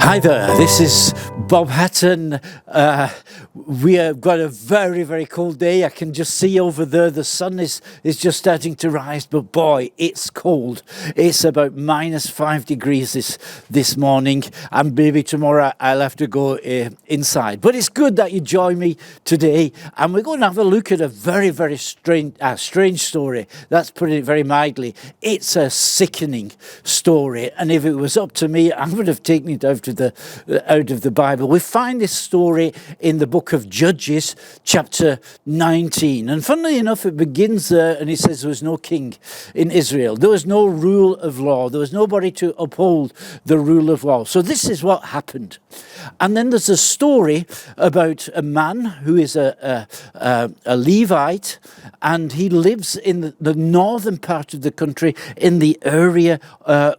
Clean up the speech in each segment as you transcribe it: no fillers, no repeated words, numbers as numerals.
Hi there, this is Bob Hatton. We have got a very, very cold day. I can just see over there the sun is just starting to rise, but boy, it's cold. It's about -5 degrees this morning, and maybe tomorrow I'll have to go inside. But it's good that you join me today, and we're going to have a look at a very, very strange story. That's putting it very mildly. It's a sickening story, and if it was up to me, I would have taken it out of the Bible. We find this story in the book of Judges, chapter 19. And funnily enough, it begins there and it says there was no king in Israel. There was no rule of law. There was nobody to uphold the rule of law. So this is what happened. And then there's a story about a man who is a Levite, and he lives in the northern part of the country in the area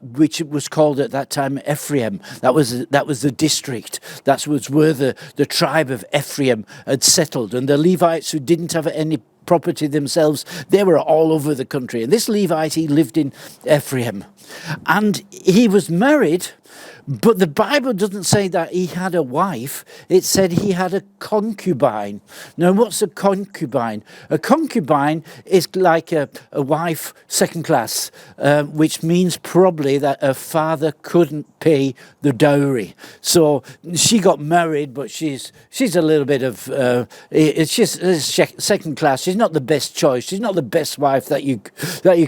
which was called at that time Ephraim. That was the district. That was where the tribe of Ephraim had settled. And the Levites who didn't have any property themselves, they were all over the country. And this Levite, he lived in Ephraim. And he was married, but the Bible doesn't say that he had a wife. It said he had a concubine. Now, what's a concubine? A concubine is like a wife second class, which means probably that her father couldn't pay the dowry. So she got married, but she's a little bit of, it's just second class. She's not the best choice. She's not the best wife that you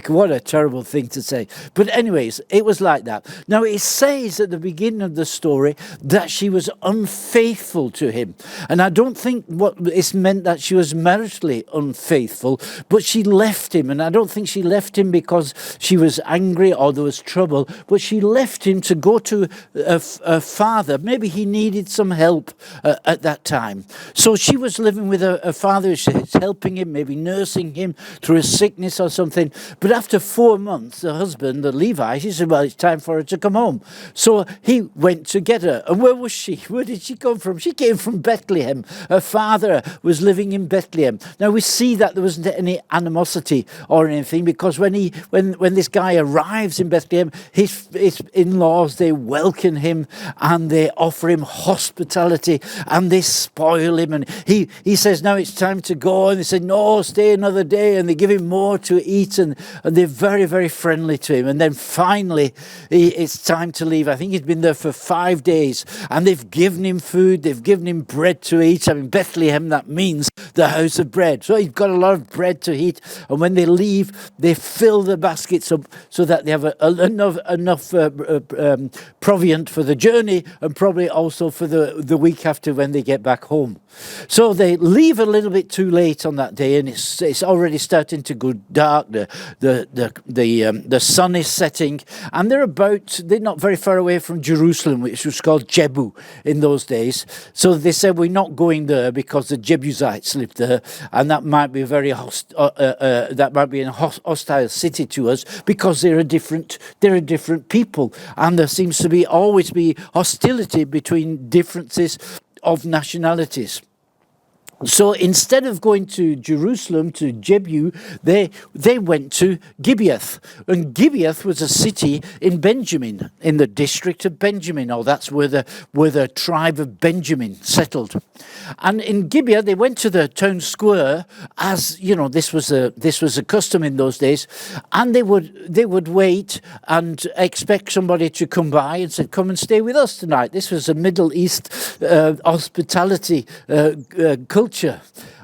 what a terrible thing to say. But anyways, it was like that. Now, it says at the beginning of the story that she was unfaithful to him. And I don't think what it's meant that she was maritally unfaithful, but she left him. And I don't think she left him because she was angry or there was trouble, but she left him to go to a father. Maybe he needed some help at that time. So she was living with a father. She's helping him, maybe nursing him through a sickness or something. But after 4 months, the husband, the Levite, he said, well, it's time for her to come home. So he went to get her. And where was she? Where did she come from? She came from Bethlehem. Her father was living in Bethlehem. Now we see that there wasn't any animosity or anything, because when this guy arrives in Bethlehem, his in-laws, they welcome him and they offer him hospitality and they spoil him. And he says, now it's time to go. And they say, no, stay another day. And they give him more to eat. And they're very, very friendly to him. And then finally, it's time to leave. I think he's been there for 5 days, and they've given him food, they've given him bread to eat. I mean, Bethlehem, that means the house of bread. So he's got a lot of bread to eat, and when they leave, they fill the baskets up so that they have enough proviant for the journey, and probably also for the week after when they get back home. So they leave a little bit too late on that day, and it's already starting to go dark. The sun is setting, and they're not very far away from Jerusalem, which was called Jebu in those days. So they said, we're not going there because the Jebusites lived there, and that might be a hostile city to us, because they're a different people, and there seems to always be hostility between differences of nationalities. So instead of going to Jerusalem, to Jebu, they went to Gibeath. And Gibeath was a city in Benjamin, in the district of Benjamin, or that's where the tribe of Benjamin settled. And in Gibeah, they went to the town square, as you know, this was a custom in those days, and they would wait and expect somebody to come by and say, come and stay with us tonight. This was a Middle East hospitality culture.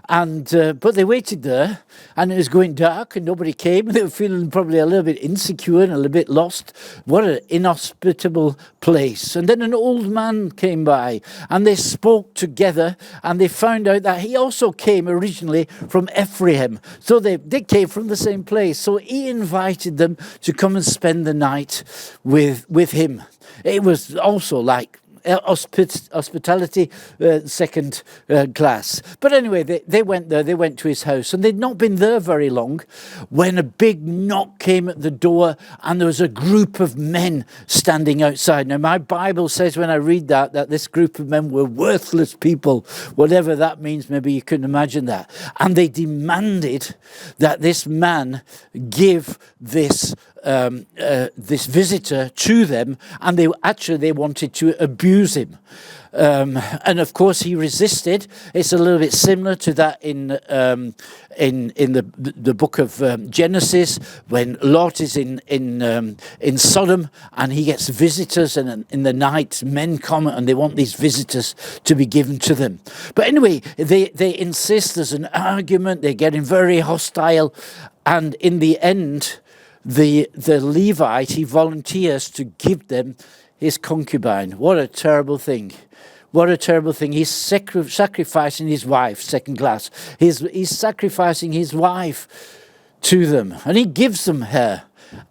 And but they waited there, and it was going dark, and nobody came. They were feeling probably a little bit insecure and a little bit lost. What an inhospitable place. And then an old man came by, and they spoke together, and they found out that he also came originally from Ephraim. So they came from the same place. So he invited them to come and spend the night with him. It was also like hospitality, second class. But anyway, they went there, they went to his house, and they'd not been there very long when a big knock came at the door, and there was a group of men standing outside. Now, my Bible says when I read that this group of men were worthless people, whatever that means. Maybe you can imagine that. And they demanded that this man give this this visitor to them, and they wanted to abuse him. And of course he resisted. It's a little bit similar to that in the book of Genesis, when Lot is in Sodom and he gets visitors, and in the night men come and they want these visitors to be given to them. But anyway, they insist. There's an argument. They're getting very hostile, and in the end, the Levite, he volunteers to give them his concubine. What a terrible thing. What a terrible thing. He's sacrificing his wife, second class. He's sacrificing his wife to them. And he gives them her.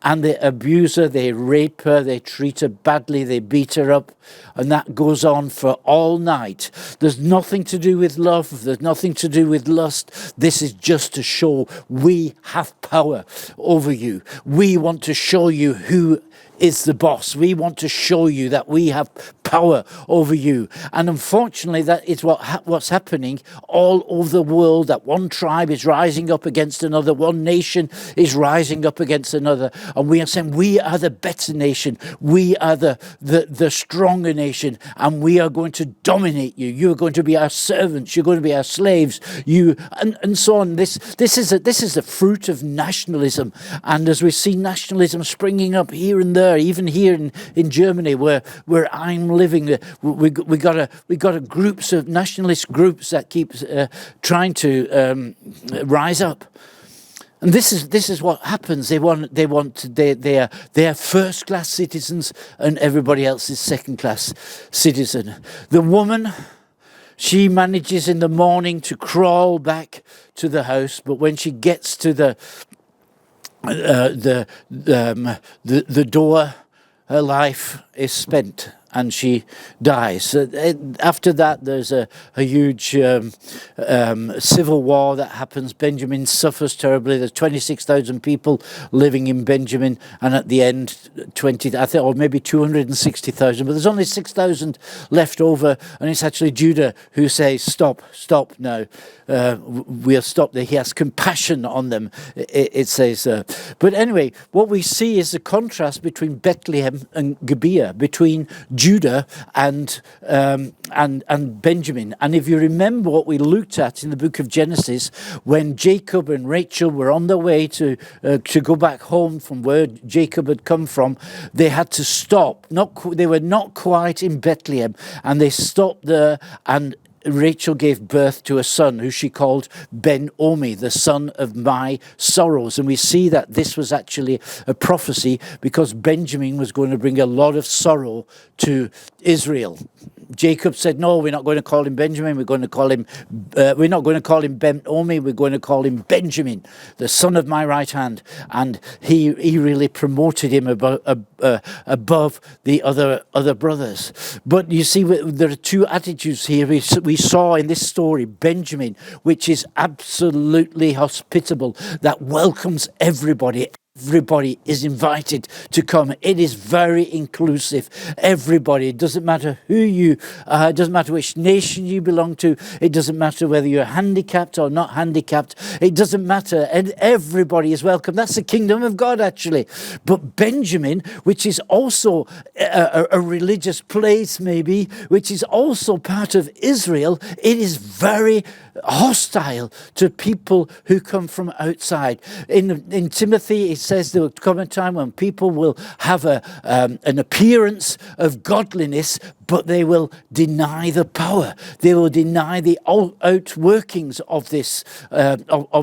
And they abuse her, they rape her, they treat her badly, they beat her up. And that goes on for all night. There's nothing to do with love. There's nothing to do with lust. This is just to show we have power over you. We want to show you who is the boss. We want to show you that we have power over you. And unfortunately, that is what's happening all over the world, that one tribe is rising up against another, one nation is rising up against another, and we are saying we are the better nation, we are the stronger nation, and we are going to dominate you. You are going to be our servants, you're going to be our slaves, and so on. This is the fruit of nationalism. And as we see nationalism springing up here and there, even here in Germany, where I'm living, we got a groups of nationalist groups that keep trying to rise up. And this is what happens. They are first class citizens, and everybody else is second class citizen. The woman, she manages in the morning to crawl back to the house, but when she gets to the door, her life is spent and she dies. After that, there's a huge civil war that happens. Benjamin suffers terribly. There's 26,000 people living in Benjamin, and at the end, or maybe 260,000, but there's only 6,000 left over, and it's actually Judah who says, stop now. We'll stop there. He has compassion on them, it says. But anyway, what we see is the contrast between Bethlehem and Gibeah, between Judah and Benjamin. And if you remember what we looked at in the book of Genesis, when Jacob and Rachel were on their way to go back home from where Jacob had come from, they had to stop. They were not quite in Bethlehem, and they stopped there, and Rachel gave birth to a son who she called Ben-Omi, the son of my sorrows. And we see that this was actually a prophecy, because Benjamin was going to bring a lot of sorrow to Israel. Jacob said, no, we're not going to call him Benjamin. We're not going to call him Ben-Omi. We're going to call him Benjamin, the son of my right hand. And he really promoted him above the other brothers. But you see, there are two attitudes here. We saw in this story Benjamin, which is absolutely hospitable, that welcomes everybody. Everybody is invited to come. It is very inclusive. Everybody. It doesn't matter who you are. It doesn't matter which nation you belong to. It doesn't matter whether you're handicapped or not handicapped. It doesn't matter. And everybody is welcome. That's the kingdom of God, actually. But Benjamin, which is also a religious place, maybe, which is also part of Israel, it is very hostile to people who come from outside. In Timothy, it says there will come a time when people will have an appearance of godliness, but they will deny the power. They will deny the outworkings of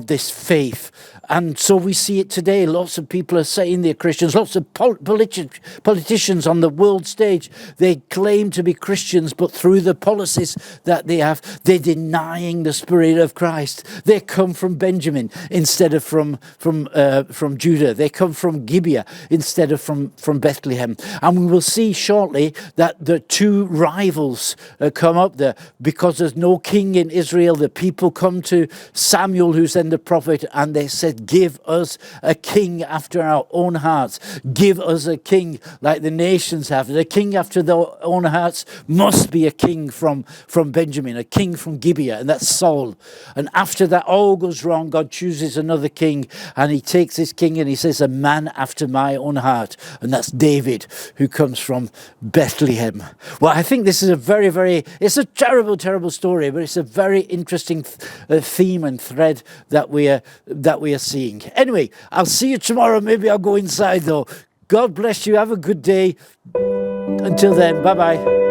this faith. And so we see it today. Lots of people are saying they're Christians. Lots of politicians on the world stage, they claim to be Christians, but through the policies that they have, they're denying the Spirit of Christ. They come from Benjamin instead of from Judah. They come from Gibeah instead of from Bethlehem. And we will see shortly that the two two rivals come up there. Because there's no king in Israel, the people come to Samuel, who's then the prophet, and they said, give us a king after our own hearts. Give us a king like the nations have. The king after their own hearts must be a king from Benjamin, a king from Gibeah, and that's Saul. And after that all goes wrong, God chooses another king, and he takes this king and he says, a man after my own heart. And that's David, who comes from Bethlehem. Well, I think this is it's a terrible, terrible story, but it's a very interesting theme and thread that we are seeing. Anyway, I'll see you tomorrow. Maybe I'll go inside though. God bless you. Have a good day. Until then, bye-bye.